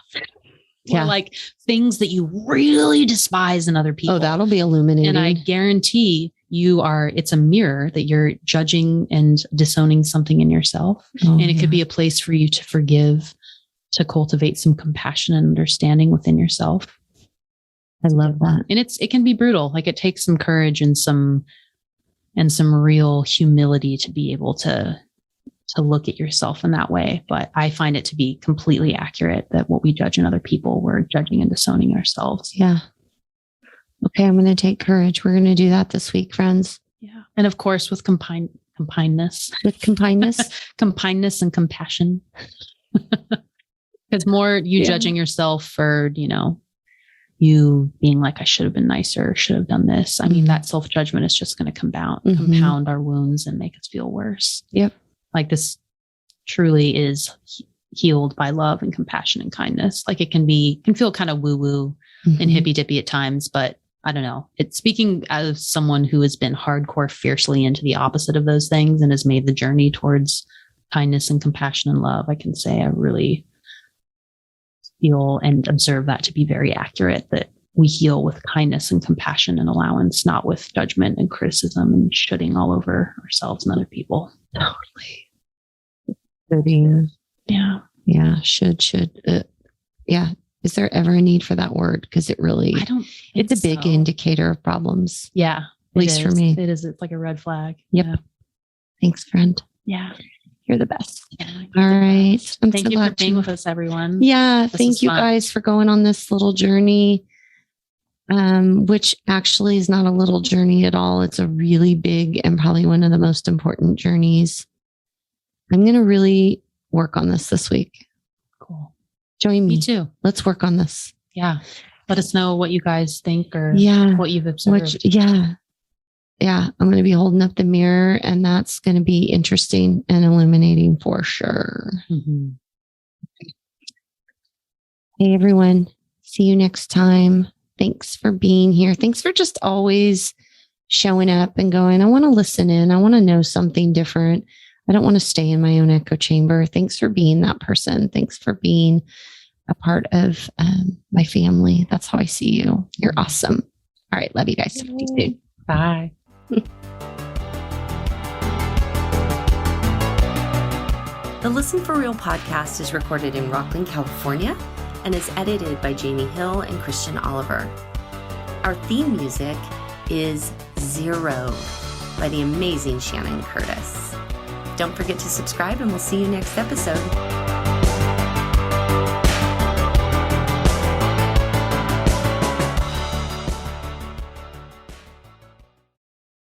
Or like things that you really despise in other people. Oh, that'll be illuminating. And I guarantee it's a mirror that you're judging and disowning something in yourself. And it could be a place for you to forgive, to cultivate some compassion and understanding within yourself. I love that. And it can be brutal. Like it takes some courage and some real humility to be able to to look at yourself in that way. But I find it to be completely accurate that what we judge in other people, we're judging and disowning ourselves. Yeah. Okay, I'm going to take courage. We're going to do that this week, friends. Yeah. And of course, with compineness. With compineness. Compineness and compassion. Because more you judging yourself for, you being like, I should have been nicer, should have done this. I mean, that self-judgment is just going to compound our wounds and make us feel worse. Yep. Like this truly is healed by love and compassion and kindness. Like it can feel kind of woo-woo and hippy-dippy at times, but I don't know. It's speaking as someone who has been hardcore fiercely into the opposite of those things and has made the journey towards kindness and compassion and love. I can say I really feel and observe that to be very accurate, that we heal with kindness and compassion and allowance, not with judgment and criticism and shooting all over ourselves and other people. Totally. Shooting. Yeah. Yeah. Should. Yeah. Is there ever a need for that word? Because it really, it's a big indicator of problems. Yeah. At least for me. It is. It's like a red flag. Yep. Yeah. Thanks, friend. Yeah. You're the best. Yeah, all right. Thank you for being with us, everyone. Yeah. Thank you guys for going on this little journey, which actually is not a little journey at all. It's a really big and probably one of the most important journeys. I'm going to really work on this week. Cool. Join me. Me too. Let's work on this. Yeah. Let us know what you guys think or what you've observed. Yeah. I'm going to be holding up the mirror, and that's going to be interesting and illuminating for sure. Mm-hmm. Hey, everyone. See you next time. Thanks for being here. Thanks for just always showing up and going, I want to listen in. I want to know something different. I don't want to stay in my own echo chamber. Thanks for being that person. Thanks for being a part of my family. That's how I see you. You're awesome. All right. Love you guys. See you soon. Bye. The Listen for Real podcast is recorded in Rockland, California, and is edited by Jamie Hill and Christian Oliver. Our theme music is Zero by the amazing Shannon Curtis. Don't forget to subscribe, and we'll see you next episode.